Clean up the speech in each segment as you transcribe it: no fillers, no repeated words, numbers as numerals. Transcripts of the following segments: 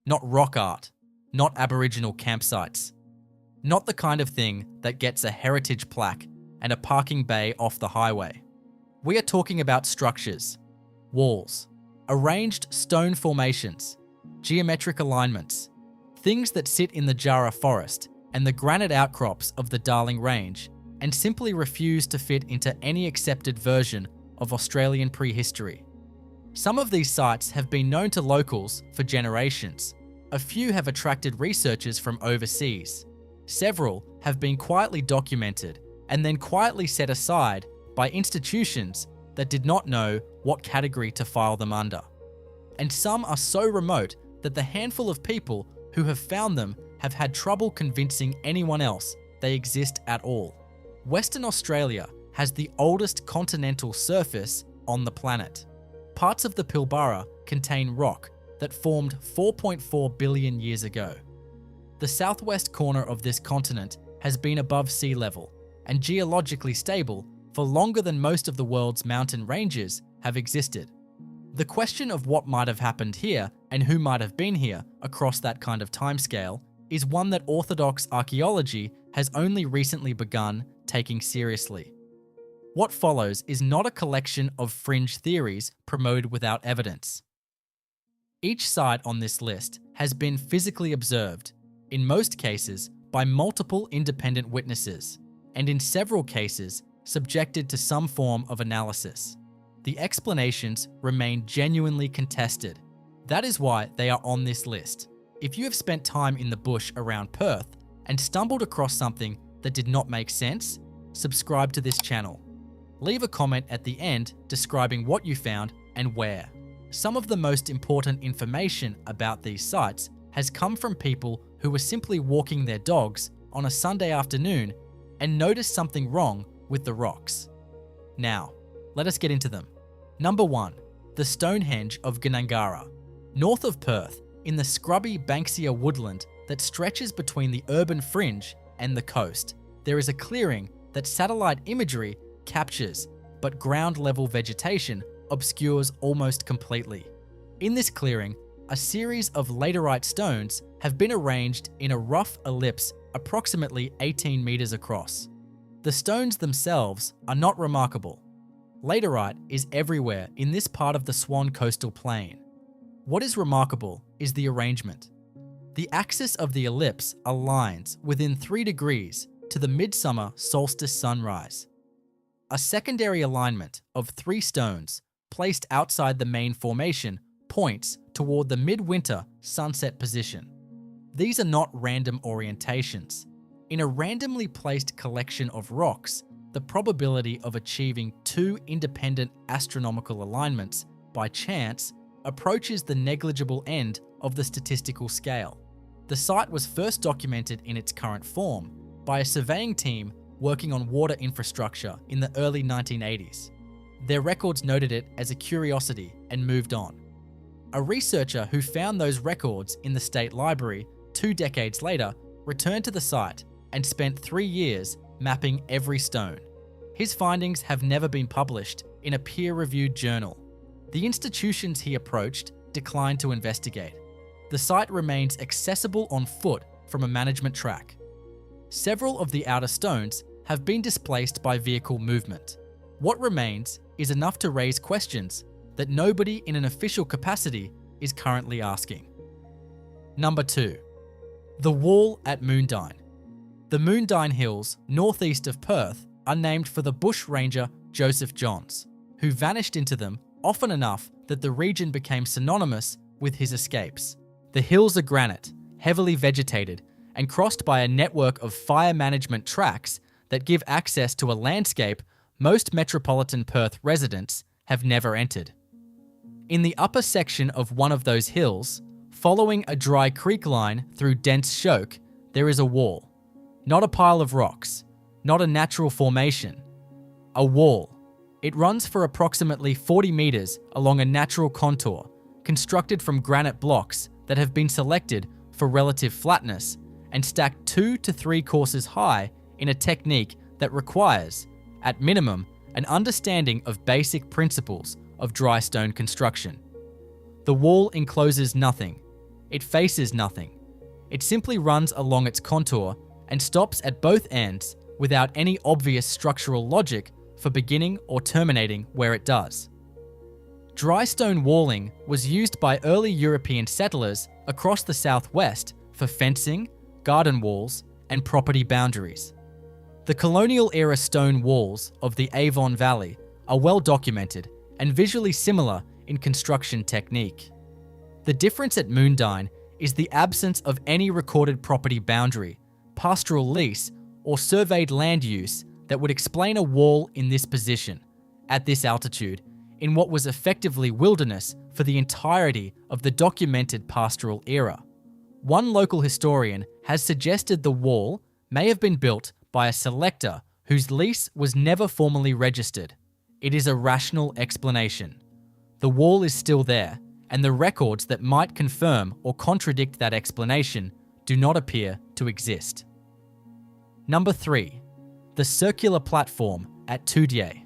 not rock art, not Aboriginal campsites, not the kind of thing that gets a heritage plaque and a parking bay off the highway. We are talking about structures, walls, arranged stone formations, geometric alignments, things that sit in the Jarrah forest and the granite outcrops of the Darling Range and simply refuse to fit into any accepted version of Australian prehistory. Some of these sites have been known to locals for generations. A few have attracted researchers from overseas. Several have been quietly documented and then quietly set aside by institutions that did not know what category to file them under. And some are so remote that the handful of people who have found them have had trouble convincing anyone else they exist at all. Western Australia has the oldest continental surface on the planet. Parts of the Pilbara contain rock that formed 4.4 billion years ago. The southwest corner of this continent has been above sea level and geologically stable for longer than most of the world's mountain ranges have existed. The question of what might have happened here and who might have been here across that kind of timescale is one that orthodox archaeology has only recently begun taking seriously. What follows is not a collection of fringe theories promoted without evidence. Each site on this list has been physically observed, in most cases by multiple independent witnesses, and in several cases subjected to some form of analysis. The explanations remain genuinely contested. That is why they are on this list. If you have spent time in the bush around Perth and stumbled across something that did not make sense, subscribe to this channel. Leave a comment at the end describing what you found and where. Some of the most important information about these sites has come from people who were simply walking their dogs on a Sunday afternoon and noticed something wrong with the rocks. Now, let us get into them. Number 1. The Stonehenge of Gnangara. North of Perth, in the scrubby Banksia woodland that stretches between the urban fringe and the coast, there is a clearing that satellite imagery captures, but ground-level vegetation obscures almost completely. In this clearing, a series of laterite stones have been arranged in a rough ellipse approximately 18 meters across. The stones themselves are not remarkable. Laterite is everywhere in this part of the Swan coastal plain. What is remarkable is the arrangement. The axis of the ellipse aligns within 3 degrees to the midsummer solstice sunrise. A secondary alignment of 3 stones placed outside the main formation points toward the midwinter sunset position. These are not random orientations. In a randomly placed collection of rocks, the probability of achieving 2 independent astronomical alignments by chance approaches the negligible end of the statistical scale. The site was first documented in its current form by a surveying team working on water infrastructure in the early 1980s. Their records noted it as a curiosity and moved on. A researcher who found those records in the State Library 2 decades later returned to the site and spent 3 years mapping every stone. His findings have never been published in a peer-reviewed journal. The institutions he approached declined to investigate. The site remains accessible on foot from a management track. Several of the outer stones have been displaced by vehicle movement. What remains is enough to raise questions that nobody in an official capacity is currently asking. Number 2. The Wall at Moondine. The Moondine Hills, northeast of Perth, are named for the bush ranger Joseph Johns, who vanished into them often enough that the region became synonymous with his escapes. The hills are granite, heavily vegetated, and crossed by a network of fire management tracks that give access to a landscape most metropolitan Perth residents have never entered. In the upper section of one of those hills, following a dry creek line through dense choke, there is a wall. Not a pile of rocks, not a natural formation. A wall. It runs for approximately 40 meters along a natural contour, constructed from granite blocks that have been selected for relative flatness and stacked 2 to 3 courses high in a technique that requires, at minimum, an understanding of basic principles of dry stone construction. The wall encloses nothing. it faces nothing. It simply runs along its contour and stops at both ends without any obvious structural logic for beginning or terminating where it does. Dry stone walling was used by early European settlers across the southwest for fencing, garden walls, and property boundaries. The colonial-era stone walls of the Avon Valley are well documented and visually similar in construction technique. The difference at Moondine is the absence of any recorded property boundary, pastoral lease, or surveyed land use that would explain a wall in this position, at this altitude, in what was effectively wilderness for the entirety of the documented pastoral era. One local historian has suggested the wall may have been built by a selector whose lease was never formally registered. It is a rational explanation. The wall is still there, and the records that might confirm or contradict that explanation do not appear to exist. Number 3. The circular platform at Toodyay.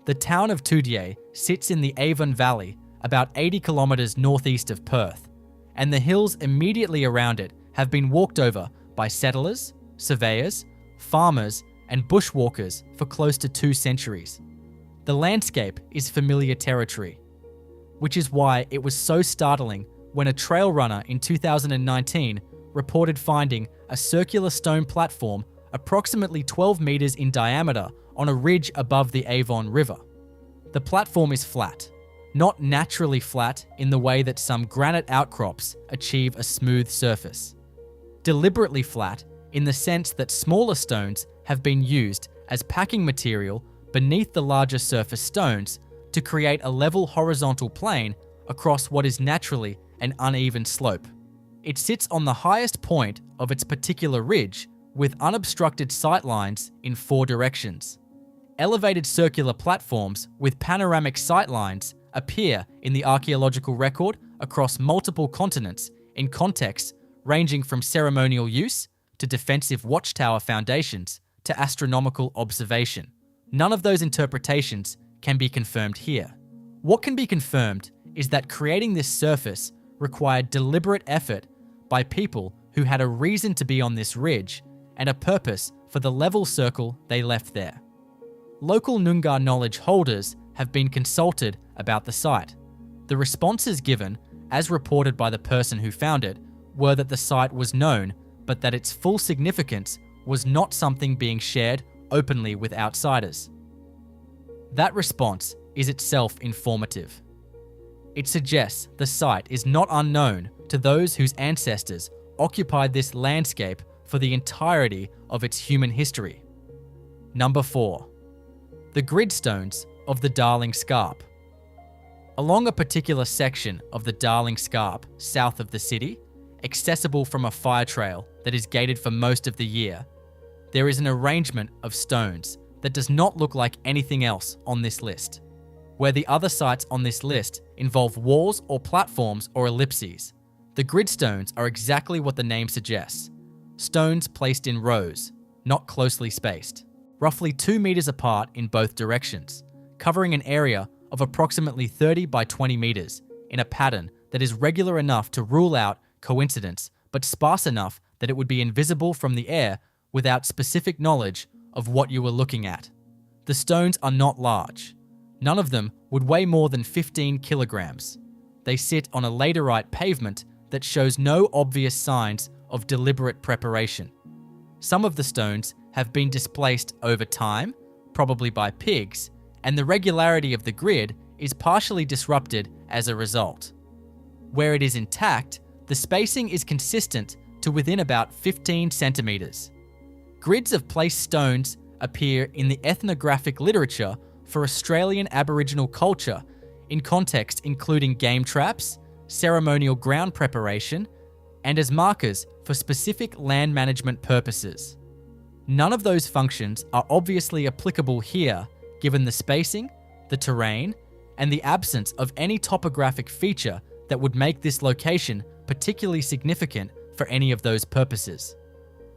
The town of Toodyay sits in the Avon Valley, about 80 kilometres northeast of Perth, and the hills immediately around it have been walked over by settlers, surveyors, farmers, and bushwalkers for close to 2 centuries. The landscape is familiar territory, which is why it was so startling when a trail runner in 2019 reported finding a circular stone platform approximately 12 metres in diameter on a ridge above the Avon River. The platform is flat, not naturally flat in the way that some granite outcrops achieve a smooth surface. Deliberately flat in the sense that smaller stones have been used as packing material beneath the larger surface stones to create a level horizontal plane across what is naturally an uneven slope. It sits on the highest point of its particular ridge with unobstructed sightlines in 4 directions. Elevated circular platforms with panoramic sightlines appear in the archaeological record across multiple continents in contexts ranging from ceremonial use to defensive watchtower foundations to astronomical observation. None of those interpretations can be confirmed here. What can be confirmed is that creating this surface required deliberate effort by people who had a reason to be on this ridge and a purpose for the level circle they left there. Local Noongar knowledge holders have been consulted about the site. The responses given, as reported by the person who found it, were that the site was known, but that its full significance was not something being shared openly with outsiders. That response is itself informative. It suggests the site is not unknown to those whose ancestors occupied this landscape for the entirety of its human history. Number 4. The gridstones of the Darling Scarp. Along a particular section of the Darling Scarp south of the city, accessible from a fire trail that is gated for most of the year, there is an arrangement of stones that does not look like anything else on this list. Where the other sites on this list involve walls or platforms or ellipses, the gridstones are exactly what the name suggests. Stones placed in rows, not closely spaced, roughly 2 meters apart in both directions, covering an area of approximately 30 by 20 meters in a pattern that is regular enough to rule out coincidence, but sparse enough that it would be invisible from the air without specific knowledge of what you were looking at. The stones are not large. None of them would weigh more than 15 kilograms. They sit on a laterite pavement that shows no obvious signs of deliberate preparation. Some of the stones have been displaced over time, probably by pigs, and the regularity of the grid is partially disrupted as a result. Where it is intact, the spacing is consistent to within about 15 centimeters. Grids of placed stones appear in the ethnographic literature for Australian Aboriginal culture in context including game traps, ceremonial ground preparation, and as markers for specific land management purposes. None of those functions are obviously applicable here given the spacing, the terrain, and the absence of any topographic feature that would make this location particularly significant for any of those purposes.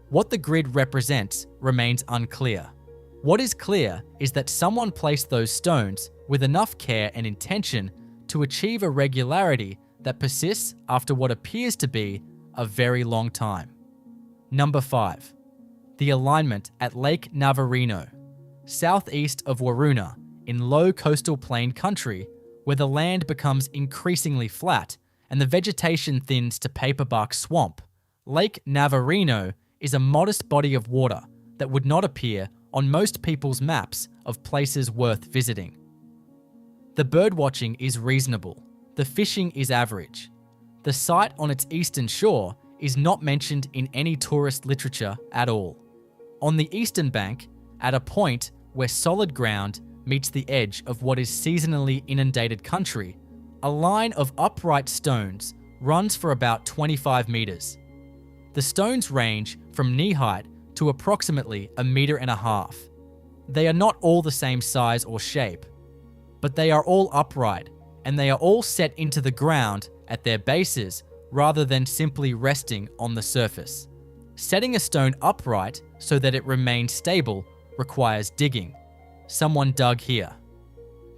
What the grid represents remains unclear. What is clear is that someone placed those stones with enough care and intention to achieve a regularity that persists after what appears to be a very long time. Number 5. The alignment at Lake Navarino, southeast of Waroona, in low coastal plain country, where the land becomes increasingly flat and the vegetation thins to paperbark swamp. Lake Navarino is a modest body of water that would not appear on most people's maps of places worth visiting. The birdwatching is reasonable. The fishing is average. The site on its eastern shore is not mentioned in any tourist literature at all. On the eastern bank, at a point where solid ground meets the edge of what is seasonally inundated country, a line of upright stones runs for about 25 meters. The stones range from knee height to approximately 1.5 meters. They are not all the same size or shape, but they are all upright, and they are all set into the ground at their bases rather than simply resting on the surface. Setting a stone upright so that it remains stable requires digging. Someone dug here.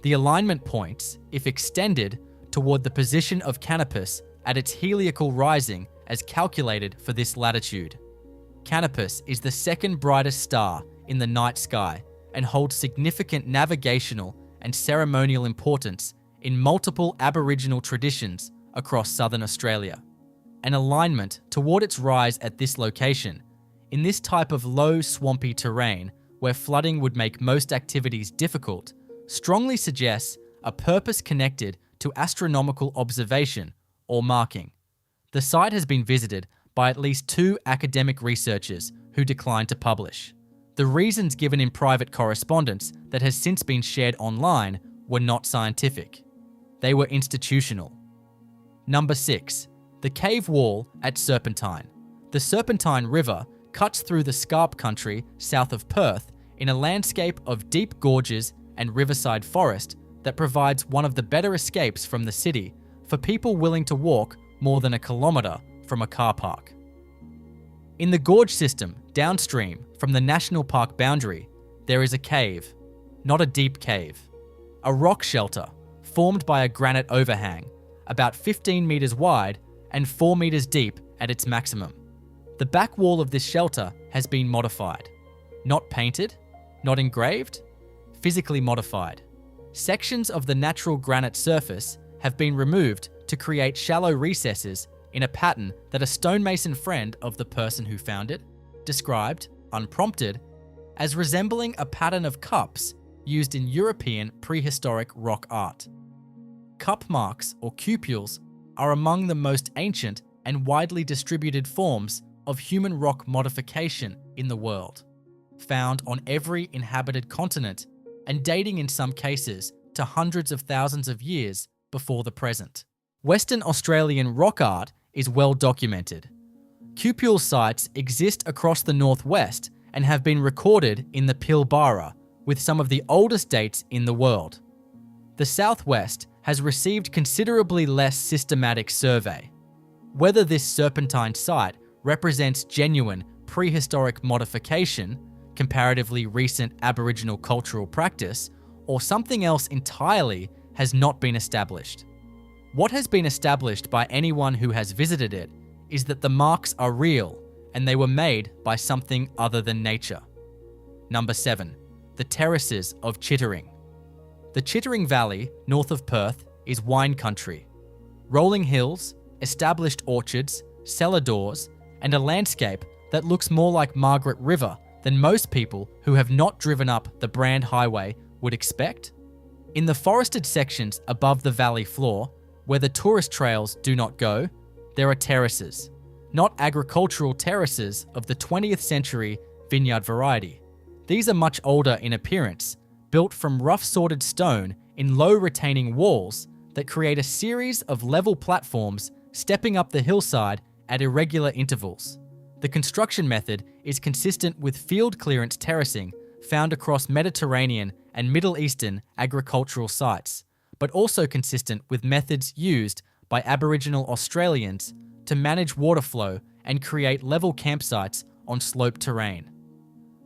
The alignment points, if extended, toward the position of Canopus at its heliacal rising as calculated for this latitude. Canopus is the second brightest star in the night sky and holds significant navigational and ceremonial importance in multiple Aboriginal traditions across southern Australia. An alignment toward its rise at this location, in this type of low swampy terrain where flooding would make most activities difficult, strongly suggests a purpose connected to astronomical observation or marking. The site has been visited by at least 2 academic researchers who declined to publish. The reasons given in private correspondence that has since been shared online were not scientific. They were institutional. Number 6. The cave wall at Serpentine. The Serpentine River cuts through the scarp country south of Perth in a landscape of deep gorges and riverside forest that provides one of the better escapes from the city for people willing to walk more than 1 kilometre from a car park. In the gorge system downstream from the national park boundary, there is a cave, not a deep cave, a rock shelter formed by a granite overhang, about 15 metres wide and 4 metres deep at its maximum. The back wall of this shelter has been modified. Not painted, not engraved, physically modified. Sections of the natural granite surface have been removed to create shallow recesses in a pattern that a stonemason friend of the person who found it described, unprompted, as resembling a pattern of cups used in European prehistoric rock art. Cup marks or cupules are among the most ancient and widely distributed forms of human rock modification in the world, found on every inhabited continent and dating in some cases to hundreds of thousands of years before the present. Western Australian rock art is well documented. Cupule sites exist across the northwest and have been recorded in the Pilbara, with some of the oldest dates in the world. The southwest has received considerably less systematic survey. Whether this Serpentine site represents genuine prehistoric modification, comparatively recent Aboriginal cultural practice, or something else entirely has not been established. What has been established by anyone who has visited it is that the marks are real and they were made by something other than nature. Number 7. The terraces of Chittering. The Chittering Valley, north of Perth, is wine country. Rolling hills, established orchards, cellar doors, and a landscape that looks more like Margaret River than most people who have not driven up the Brand Highway would expect. In the forested sections above the valley floor, where the tourist trails do not go, there are terraces, not agricultural terraces of the 20th century vineyard variety. These are much older in appearance, built from rough sorted stone in low retaining walls that create a series of level platforms stepping up the hillside at irregular intervals. The construction method is consistent with field clearance terracing found across Mediterranean and Middle Eastern agricultural sites, but also consistent with methods used by Aboriginal Australians to manage water flow and create level campsites on sloped terrain.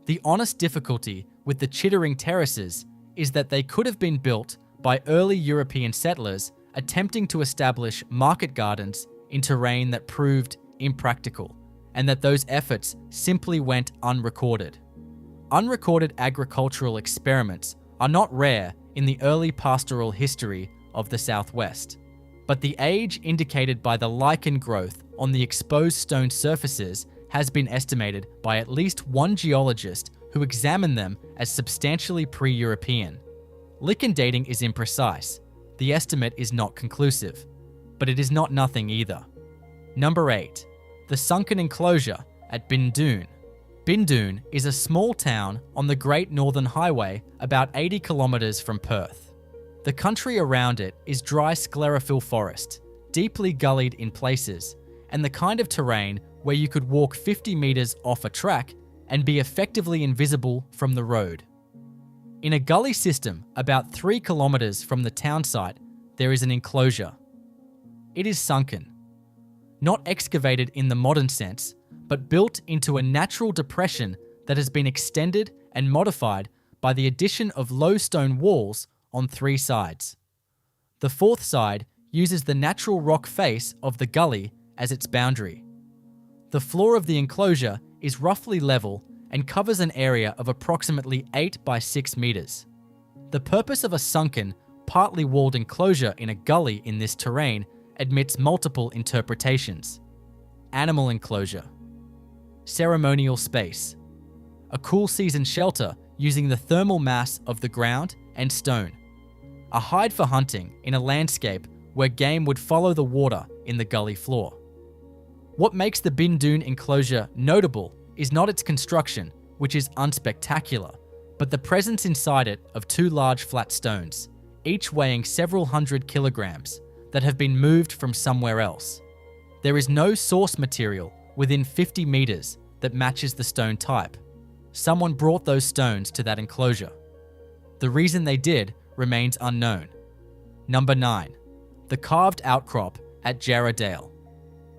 The honest difficulty with the Chittering terraces is that they could have been built by early European settlers attempting to establish market gardens in terrain that proved impractical, and that those efforts simply went unrecorded. Unrecorded agricultural experiments are not rare in the early pastoral history of the Southwest, but the age indicated by the lichen growth on the exposed stone surfaces has been estimated by at least one geologist who examined them as substantially pre-European. Lichen dating is imprecise. The estimate is not conclusive, but it is not nothing either. Number 8. The sunken enclosure at Bindoon. Bindoon is a small town on the Great Northern Highway about 80 kilometres from Perth. The country around it is dry sclerophyll forest, deeply gullied in places, and the kind of terrain where you could walk 50 metres off a track and be effectively invisible from the road. In a gully system about 3 kilometres from the town site, there is an enclosure. It is sunken. Not excavated in the modern sense, but built into a natural depression that has been extended and modified by the addition of low stone walls on 3 sides. The 4th side uses the natural rock face of the gully as its boundary. The floor of the enclosure is roughly level and covers an area of approximately 8 by 6 metres. The purpose of a sunken, partly walled enclosure in a gully in this terrain admits multiple interpretations. Animal enclosure. Ceremonial space. A cool season shelter using the thermal mass of the ground and stone. A hide for hunting in a landscape where game would follow the water in the gully floor. What makes the Bindoon enclosure notable is not its construction, which is unspectacular, but the presence inside it of 2 large flat stones, each weighing several hundred kilograms, that have been moved from somewhere else. There is no source material within 50 metres that matches the stone type. Someone brought those stones to that enclosure. The reason they did remains unknown. Number 9. The carved outcrop at Jarrahdale.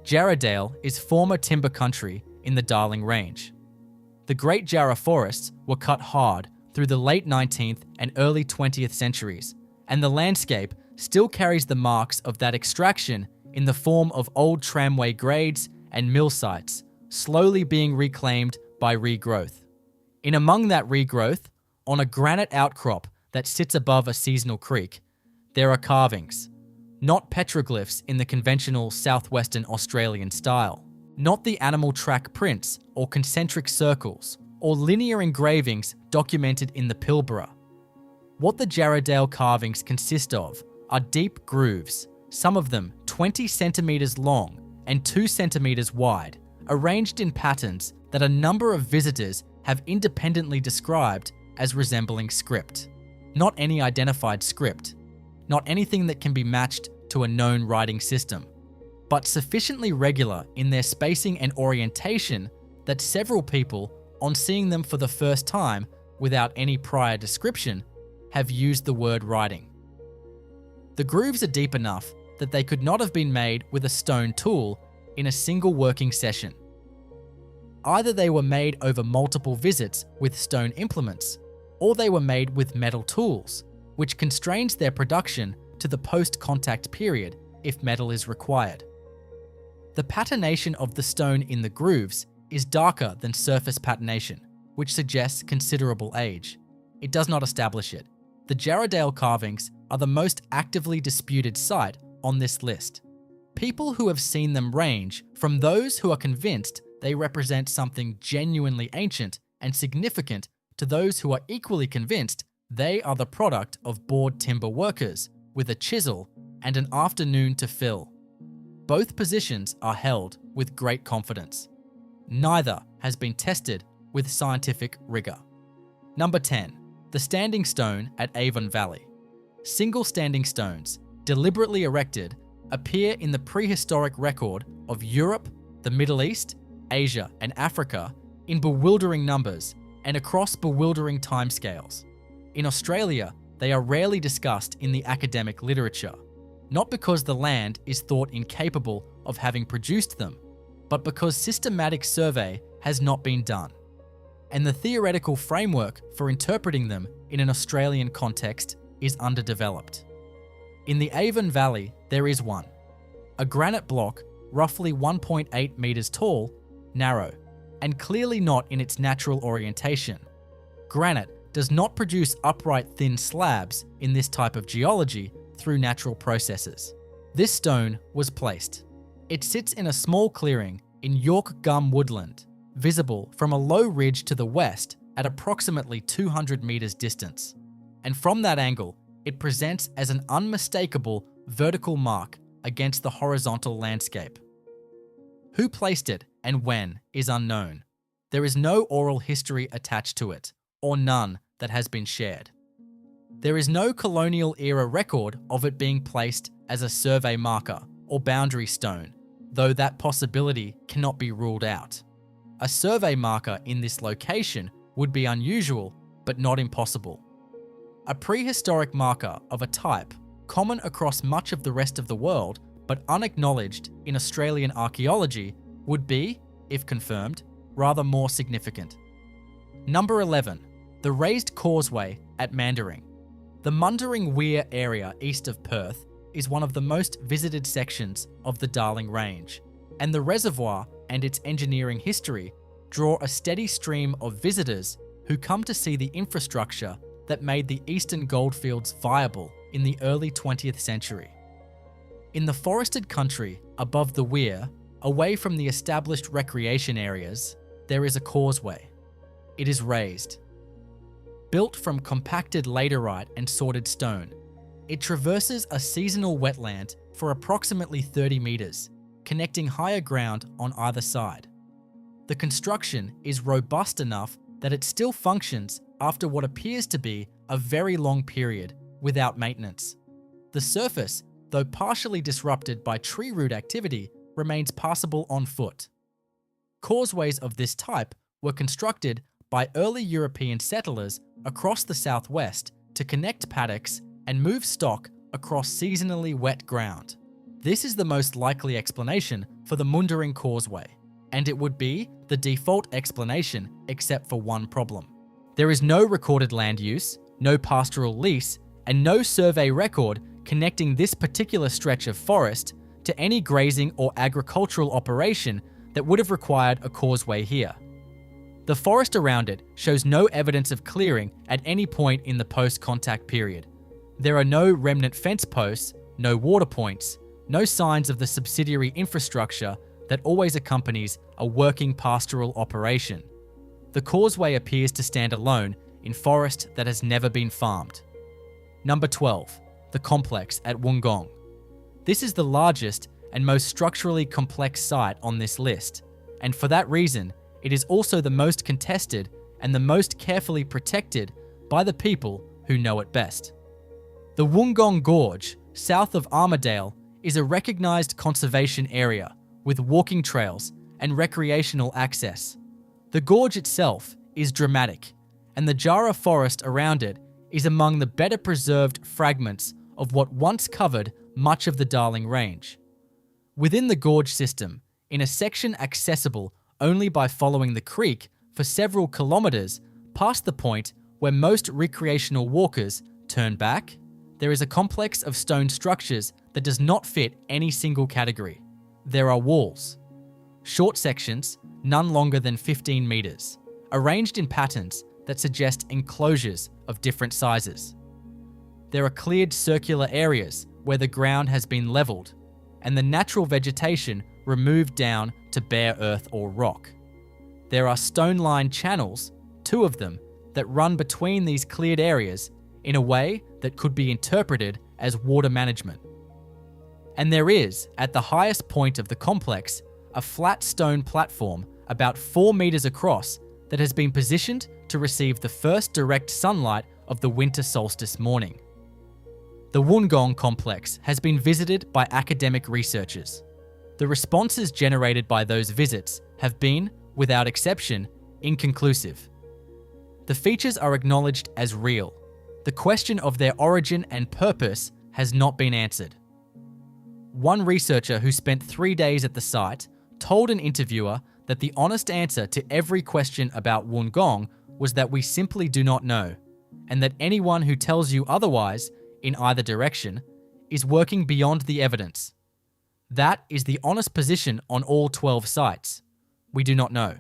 Jarrahdale is former timber country in the Darling Range. The Great Jarrah forests were cut hard through the late 19th and early 20th centuries, and the landscape still carries the marks of that extraction in the form of old tramway grades and mill sites, slowly being reclaimed by regrowth. In among that regrowth, on a granite outcrop that sits above a seasonal creek, there are carvings, not petroglyphs in the conventional southwestern Australian style, not the animal track prints or concentric circles or linear engravings documented in the Pilbara. What the Jarrahdale carvings consist of are deep grooves, some of them 20 centimetres long and 2 centimetres wide, arranged in patterns that a number of visitors have independently described as resembling script. Not any identified script, not anything that can be matched to a known writing system, but sufficiently regular in their spacing and orientation that several people, on seeing them for the first time without any prior description, have used the word writing. The grooves are deep enough that they could not have been made with a stone tool in a single working session. Either they were made over multiple visits with stone implements, or they were made with metal tools, which constrains their production to the post-contact period if metal is required. The patination of the stone in the grooves is darker than surface patination, which suggests considerable age. It does not establish it. The Jarrahdale carvings are the most actively disputed site on this list. People who have seen them range from those who are convinced they represent something genuinely ancient and significant to those who are equally convinced they are the product of bored timber workers with a chisel and an afternoon to fill. Both positions are held with great confidence. Neither has been tested with scientific rigor. Number 10. The standing stone at Avon Valley. Single standing stones, deliberately erected, appear in the prehistoric record of Europe, the Middle East, Asia, and Africa in bewildering numbers and across bewildering timescales. In Australia, they are rarely discussed in the academic literature, not because the land is thought incapable of having produced them, but because systematic survey has not been done, and the theoretical framework for interpreting them in an Australian context is underdeveloped. In the Avon Valley, there is one. A granite block, roughly 1.8 meters tall, narrow, and clearly not in its natural orientation. Granite does not produce upright thin slabs in this type of geology through natural processes. This stone was placed. It sits in a small clearing in York Gum Woodland, visible from a low ridge to the west at approximately 200 meters distance. And from that angle, it presents as an unmistakable vertical mark against the horizontal landscape. Who placed it and when is unknown. There is no oral history attached to it, or none that has been shared. There is no colonial era record of it being placed as a survey marker or boundary stone, though that possibility cannot be ruled out. A survey marker in this location would be unusual, but not impossible. A prehistoric marker of a type common across much of the rest of the world, but unacknowledged in Australian archaeology, would be, if confirmed, rather more significant. Number 11. The raised causeway at Mundaring. The Mundaring Weir area east of Perth is one of the most visited sections of the Darling Range, and the reservoir and its engineering history draw a steady stream of visitors who come to see the infrastructure that made the eastern goldfields viable in the early 20th century. In the forested country above the weir, away from the established recreation areas, there is a causeway. It is raised. Built from compacted laterite and sorted stone, it traverses a seasonal wetland for approximately 30 meters, connecting higher ground on either side. The construction is robust enough that it still functions after what appears to be a very long period without maintenance. The surface, though partially disrupted by tree root activity, remains passable on foot. Causeways of this type were constructed by early European settlers across the southwest to connect paddocks and move stock across seasonally wet ground. This is the most likely explanation for the Mundaring Causeway, and it would be the default explanation except for one problem. There is no recorded land use, no pastoral lease, and no survey record connecting this particular stretch of forest to any grazing or agricultural operation that would have required a causeway here. The forest around it shows no evidence of clearing at any point in the post-contact period. There are no remnant fence posts, no water points, no signs of the subsidiary infrastructure that always accompanies a working pastoral operation. The causeway appears to stand alone in forest that has never been farmed. Number 12. The complex at Wongong. This is the largest and most structurally complex site on this list, and for that reason, it is also the most contested and the most carefully protected by the people who know it best. The Wongong Gorge, south of Armadale, is a recognised conservation area with walking trails and recreational access. The gorge itself is dramatic, and the Jarrah forest around it is among the better preserved fragments of what once covered much of the Darling Range. Within the gorge system, in a section accessible only by following the creek for several kilometres past the point where most recreational walkers turn back, there is a complex of stone structures that does not fit any single category. There are walls. Short sections, none longer than 15 metres, arranged in patterns that suggest enclosures of different sizes. There are cleared circular areas where the ground has been levelled, and the natural vegetation removed down to bare earth or rock. There are stone-lined channels, 2 of them, that run between these cleared areas in a way that could be interpreted as water management. And there is, at the highest point of the complex, a flat stone platform about 4 meters across that has been positioned to receive the first direct sunlight of the winter solstice morning. The Wongong complex has been visited by academic researchers. The responses generated by those visits have been, without exception, inconclusive. The features are acknowledged as real. The question of their origin and purpose has not been answered. One researcher who spent 3 days at the site told an interviewer that the honest answer to every question about Wongong was that we simply do not know, and that anyone who tells you otherwise, in either direction, is working beyond the evidence. That is the honest position on all 12 sites. We do not know.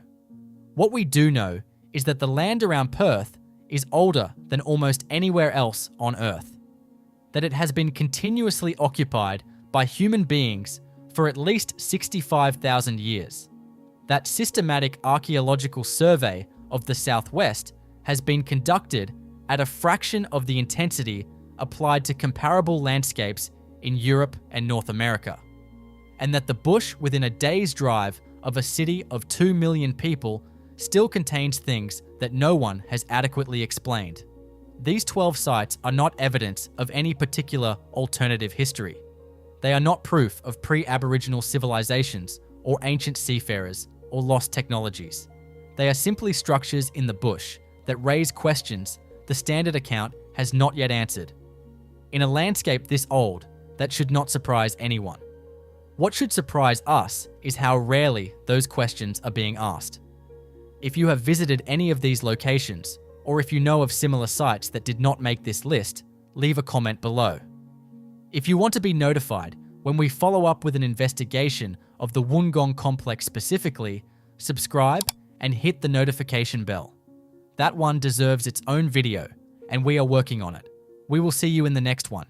What we do know is that the land around Perth is older than almost anywhere else on Earth. That it has been continuously occupied by human beings for at least 65,000 years. That systematic archaeological survey of the southwest has been conducted at a fraction of the intensity applied to comparable landscapes in Europe and North America. And that the bush within a day's drive of a city of 2 million people still contains things that no one has adequately explained. These 12 sites are not evidence of any particular alternative history. They are not proof of pre-Aboriginal civilizations or ancient seafarers or lost technologies. They are simply structures in the bush that raise questions the standard account has not yet answered. In a landscape this old, that should not surprise anyone. What should surprise us is how rarely those questions are being asked. If you have visited any of these locations, or if you know of similar sites that did not make this list, leave a comment below. If you want to be notified when we follow up with an investigation of the Wongong complex specifically, subscribe and hit the notification bell. That one deserves its own video, and we are working on it. We will see you in the next one.